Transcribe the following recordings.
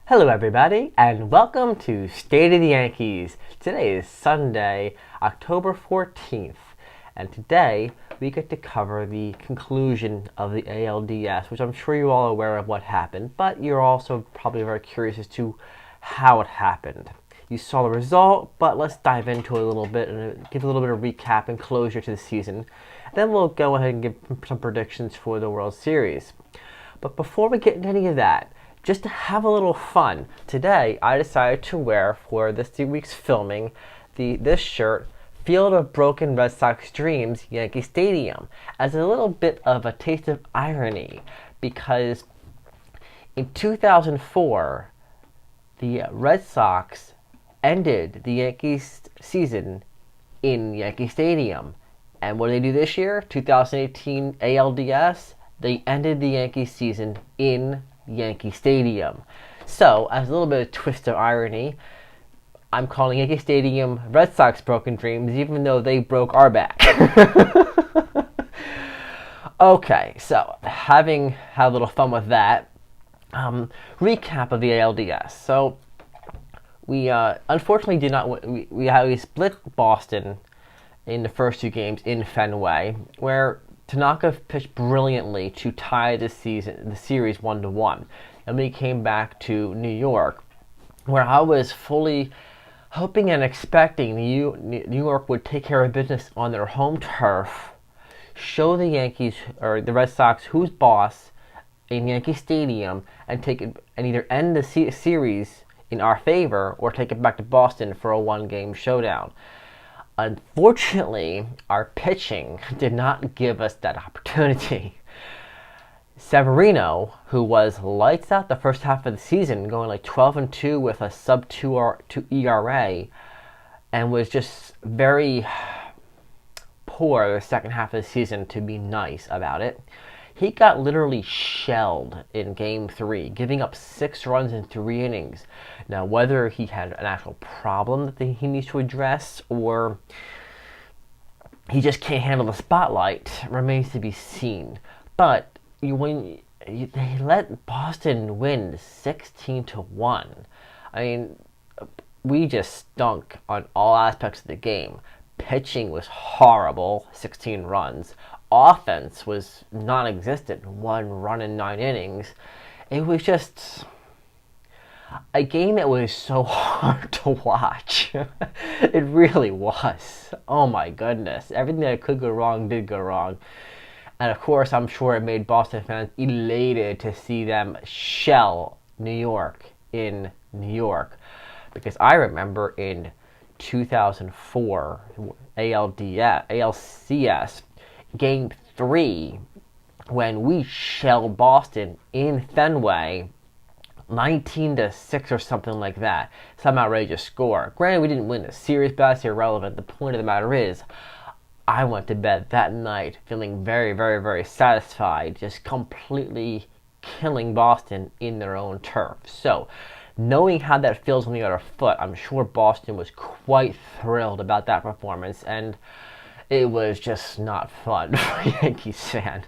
Hello everybody, and welcome to State of the Yankees. Today is Sunday, October 14th, and today we get to cover the conclusion of the ALDS, which I'm sure you're all aware of what happened, but you're also probably very curious as to how it happened. You saw the result, but let's dive into it a little bit and give a little bit of recap and closure to the season. Then we'll go ahead and give some predictions for the World Series. But before we get into any of that, just to have a little fun, today I decided to wear for this week's filming this shirt, Field of Broken Red Sox Dreams, Yankee Stadium, as a little bit of a taste of irony, because in 2004, the Red Sox ended the Yankees season in Yankee Stadium. And what did they do this year? 2018 ALDS, they ended the Yankees season in Yankee Stadium. So, as a little bit of twist of irony, I'm calling Yankee Stadium Red Sox Broken Dreams, even though they broke our back. Okay, so having had a little fun with that, recap of the ALDS. So, we unfortunately did not win. We split Boston in the first two games in Fenway, where Tanaka pitched brilliantly to tie the series 1-1. And we came back to New York, where I was fully hoping and expecting New York would take care of business on their home turf, show the Yankees or the Red Sox who's boss in Yankee Stadium, and either end the series in our favor or take it back to Boston for a one-game showdown. Unfortunately, our pitching did not give us that opportunity. Severino, who was lights out the first half of the season, going like 12-2 with a sub-2 ERA, and was just very poor the second half of the season, to be nice about it. He got literally shelled in Game 3, giving up 6 runs in 3 innings. Now, whether he had an actual problem that he needs to address or he just can't handle the spotlight remains to be seen. But they let Boston win 16-1. I mean, we just stunk on all aspects of the game. Pitching was horrible, 16 runs. Offense was non-existent, 1 run in 9 innings. It was just a game that was so hard to watch. It really was. Oh my goodness. Everything that could go wrong did go wrong. And of course, I'm sure it made Boston fans elated to see them shell New York in New York. Because I remember in 2004 ALCS, Game 3, when we shelled Boston in Fenway, 19-6 or something like that. Some outrageous score. Granted, we didn't win the series, but that's irrelevant. The point of the matter is, I went to bed that night feeling very, very, very satisfied, just completely killing Boston in their own turf. So, knowing how that feels on the other foot, I'm sure Boston was quite thrilled about that performance, and it was just not fun for a Yankees fan.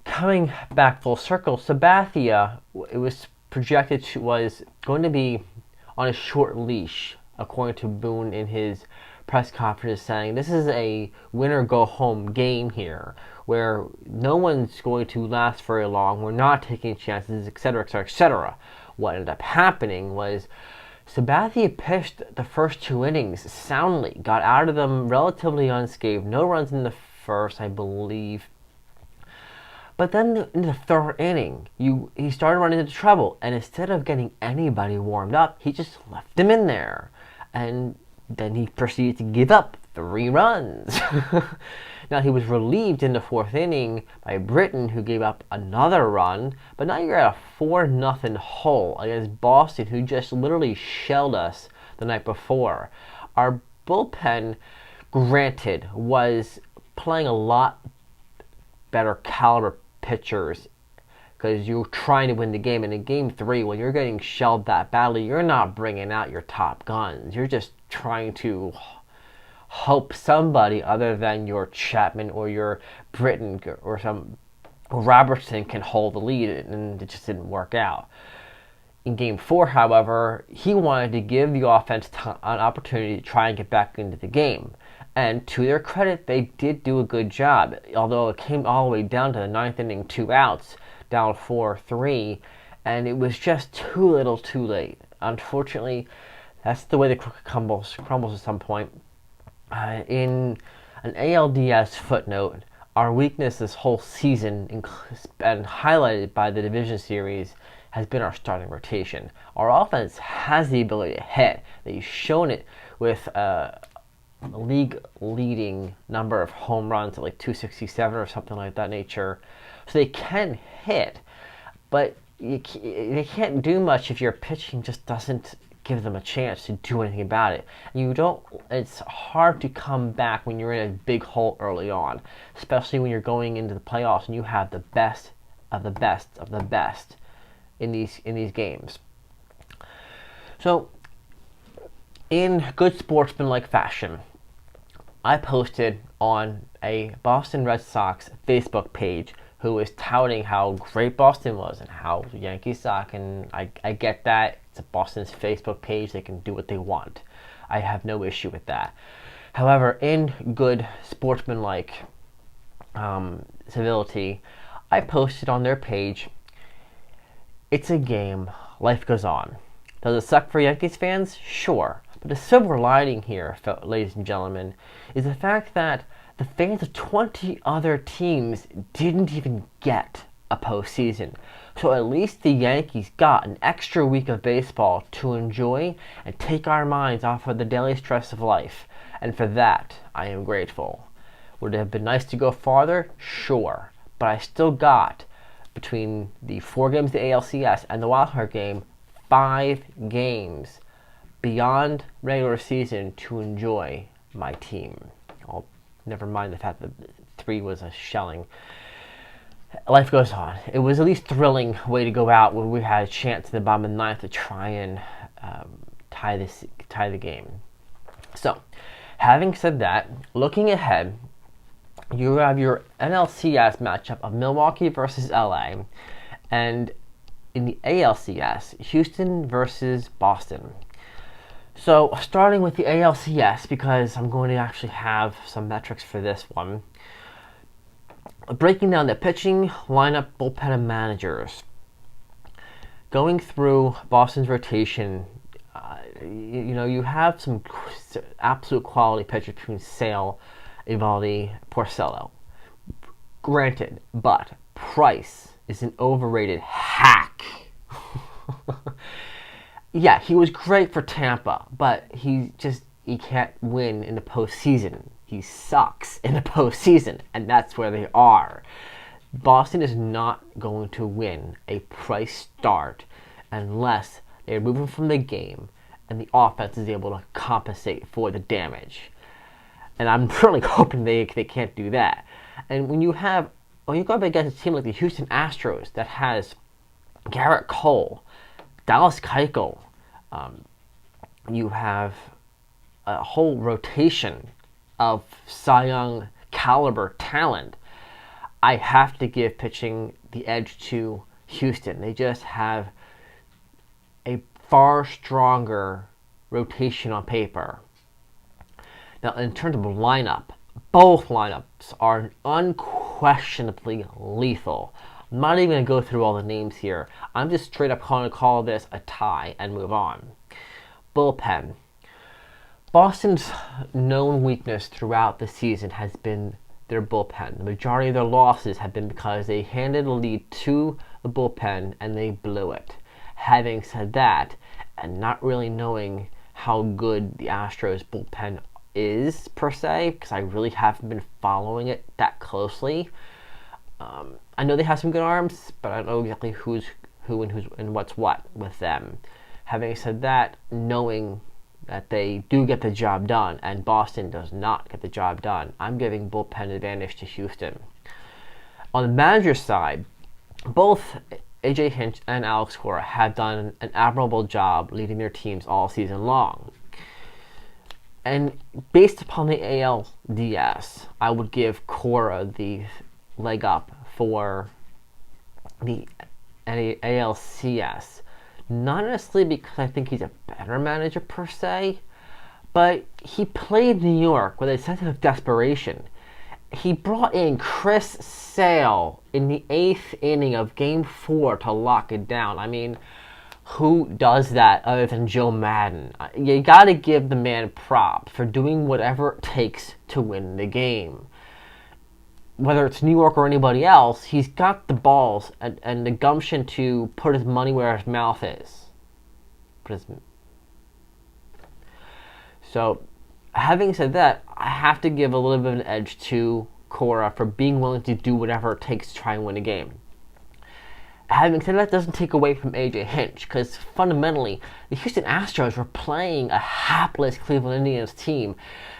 Coming back full circle, Sabathia, it was projected was going to be on a short leash, according to Boone in his press conference, saying this is a winner-go-home game here, where no one's going to last very long, we're not taking chances, etc., etc., etc. What ended up happening was Sabathia pitched the first 2 innings soundly, got out of them relatively unscathed, no runs in the first, I believe. But then in the 3rd inning, he started running into trouble, and instead of getting anybody warmed up, he just left them in there. And then he proceeded to give up 3 runs. Now, he was relieved in the 4th inning by Britton, who gave up another run. But now you're at a 4-0 hole against Boston, who just literally shelled us the night before. Our bullpen, granted, was playing a lot better caliber pitchers, because you're trying to win the game. And in Game 3, when you're getting shelled that badly, you're not bringing out your top guns. You're just trying to hope somebody other than your Chapman or your Britton or some Robertson can hold the lead, and it just didn't work out. In Game 4, however, he wanted to give the offense an opportunity to try and get back into the game. And to their credit, they did do a good job. Although it came all the way down to the ninth inning, 2 outs, down 4-3, and it was just too little too late. Unfortunately, that's the way the cookie crumbles at some point. In an ALDS footnote, our weakness this whole season, and highlighted by the division series, has been our starting rotation. Our offense has the ability to hit. They've shown it with a league-leading number of home runs at like 267 or something like that nature. So they can hit, but they can't do much if your pitching just doesn't give them a chance to do anything about it. It's hard to come back when you're in a big hole early on, especially when you're going into the playoffs and you have the best of the best of the best in these games. So, in good sportsmanlike fashion, I posted on a Boston Red Sox Facebook page who was touting how great Boston was and how the Yankees suck, and I get that. It's Boston's Facebook page. They can do what they want. I have no issue with that. However, in good sportsmanlike civility, I posted on their page, it's a game. Life goes on. Does it suck for Yankees fans? Sure. But the silver lining here, ladies and gentlemen, is the fact that the fans of 20 other teams didn't even get a postseason. So at least the Yankees got an extra week of baseball to enjoy and take our minds off of the daily stress of life. And for that, I am grateful. Would it have been nice to go farther? Sure. But I still got, between the 4 games of the ALCS and the wildcard game, 5 games beyond regular season to enjoy my team. Never mind the fact that 3 was a shelling. Life goes on. It was at least thrilling way to go out when we had a chance in the bottom of the ninth to try and tie the game. So, having said that, looking ahead, you have your NLCS matchup of Milwaukee versus LA, and in the ALCS, Houston versus Boston. So, starting with the ALCS, because I'm going to actually have some metrics for this one. Breaking down the pitching, lineup, bullpen, and managers. Going through Boston's rotation, you have some absolute quality pitchers between Sale, Eovaldi, Porcello. Granted, but Price is an overrated hack. Yeah, he was great for Tampa, but he can't win in the postseason. He sucks in the postseason, and that's where they are. Boston is not going to win a Price start unless they remove him from the game and the offense is able to compensate for the damage. And I'm really hoping they can't do that. And when you go up against a team like the Houston Astros that has Garrett Cole, Dallas Keuchel, you have a whole rotation of Cy Young caliber talent, I have to give pitching the edge to Houston. They just have a far stronger rotation on paper. Now, in terms of lineup, both lineups are unquestionably lethal. I'm not even going to go through all the names here. I'm just straight up going to call this a tie and move on. Bullpen. Boston's known weakness throughout the season has been their bullpen. The majority of their losses have been because they handed the lead to the bullpen and they blew it. Having said that, and not really knowing how good the Astros bullpen is per se, because I really haven't been following it that closely. I know they have some good arms, but I don't know exactly who's who and what's what with them. Having said that, knowing that they do get the job done and Boston does not get the job done, I'm giving bullpen advantage to Houston. On the manager side, both AJ Hinch and Alex Cora have done an admirable job leading their teams all season long. And based upon the ALDS, I would give Cora the leg up for the ALCS Not necessarily because I think he's a better manager per se, but he played New York with a sense of desperation. He brought in Chris Sale in the 8th inning of Game 4 to lock it down. I mean, who does that other than Joe Madden? You gotta give the man props for doing whatever it takes to win the game. Whether it's New York or anybody else, he's got the balls and the gumption to put his money where his mouth is. So, having said that, I have to give a little bit of an edge to Cora for being willing to do whatever it takes to try and win a game. Having said that, doesn't take away from AJ Hinch, because fundamentally, the Houston Astros were playing a hapless Cleveland Indians team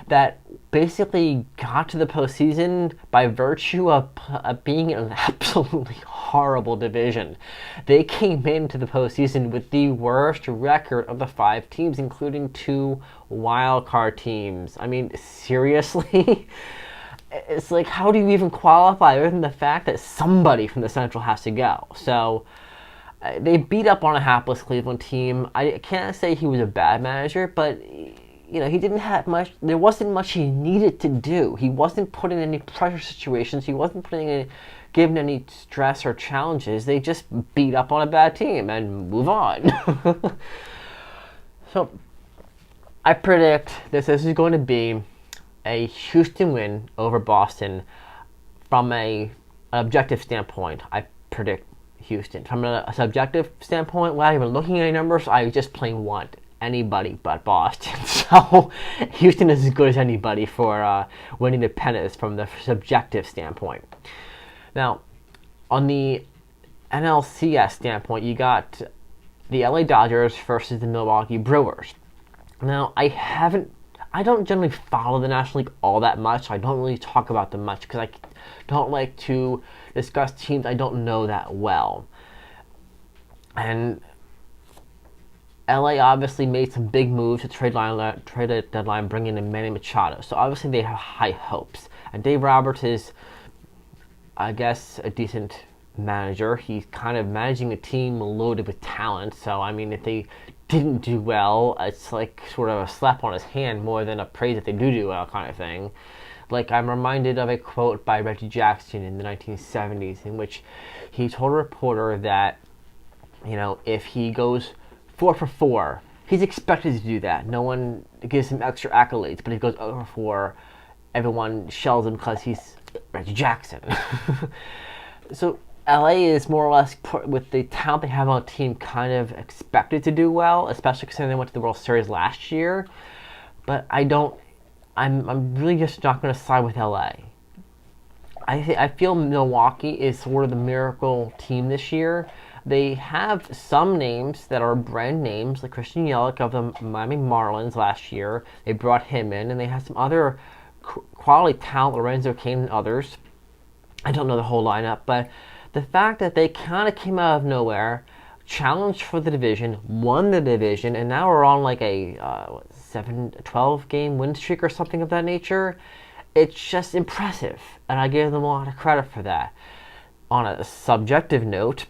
that basically got to the postseason by virtue of being in an absolutely horrible division. They came into the postseason with the worst record of the 5 teams, including 2 wildcard teams. I mean, seriously? It's like, how do you even qualify other than the fact that somebody from the Central has to go? So, they beat up on a hapless Cleveland team. I can't say he was a bad manager, but, you know, he didn't have much. There wasn't much he needed to do. He wasn't put in any pressure situations. He wasn't given any stress or challenges. They just beat up on a bad team and move on. So, I predict this is going to be a Houston win over Boston. From an objective standpoint, I predict Houston. From a subjective standpoint, without even looking at any numbers, I just plain want anybody but Boston. So Houston is as good as anybody for winning the pennant from the subjective standpoint. Now, on the NLCS standpoint, you got the LA Dodgers versus the Milwaukee Brewers. Now, I don't generally follow the National League all that much. I don't really talk about them much because I don't like to discuss teams I don't know that well. And LA obviously made some big moves to trade deadline, bringing in Manny Machado. So obviously they have high hopes. And Dave Roberts is, I guess, a decent manager. He's kind of managing a team loaded with talent. So, I mean, if they didn't do well, it's like sort of a slap on his hand more than a praise that they do well kind of thing. Like, I'm reminded of a quote by Reggie Jackson in the 1970s in which he told a reporter that, you know, if he goes 4 for 4, he's expected to do that. No one gives him extra accolades, but if he goes 0 for 4, everyone shells him because he's Reggie Jackson. So LA is more or less, with the talent they have on the team, kind of expected to do well, especially considering they went to the World Series last year. But I'm really just not going to side with LA. I feel Milwaukee is sort of the miracle team this year. They have some names that are brand names, like Christian Yelich of the Miami Marlins last year. They brought him in, and they have some other quality talent, Lorenzo Cain and others. I don't know the whole lineup, but the fact that they kind of came out of nowhere, challenged for the division, won the division, and now we're on like a 12 game win streak or something of that nature, it's just impressive, and I give them a lot of credit for that. On a subjective note,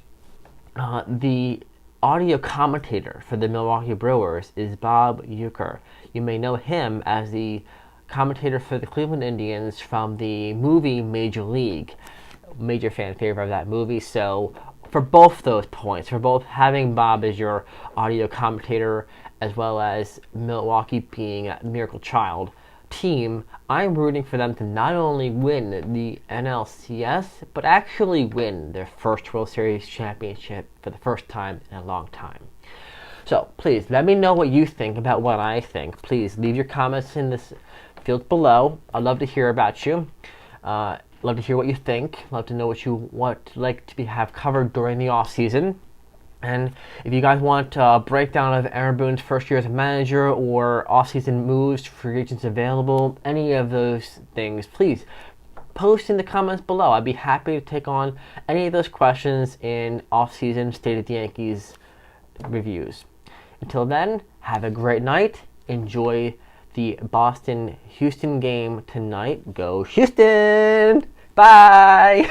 the audio commentator for the Milwaukee Brewers is Bob Uecker. You may know him as the commentator for the Cleveland Indians from the movie Major League. Major fan favorite of that movie. So for both those points, for both having Bob as your audio commentator as well as Milwaukee being a miracle child team, I'm rooting for them to not only win the NLCS, but actually win their first World Series championship for the first time in a long time. So please let me know what you think about what I think. Please leave your comments in this field below. I'd love to hear about you. Love to hear what you think. Love to know what you want like to have covered during the off season. And if you guys want a breakdown of Aaron Boone's first year as a manager or off-season moves, free agents available, any of those things, please post in the comments below. I'd be happy to take on any of those questions in off-season State of the Yankees reviews. Until then, have a great night. Enjoy the Boston-Houston game tonight. Go Houston! Bye!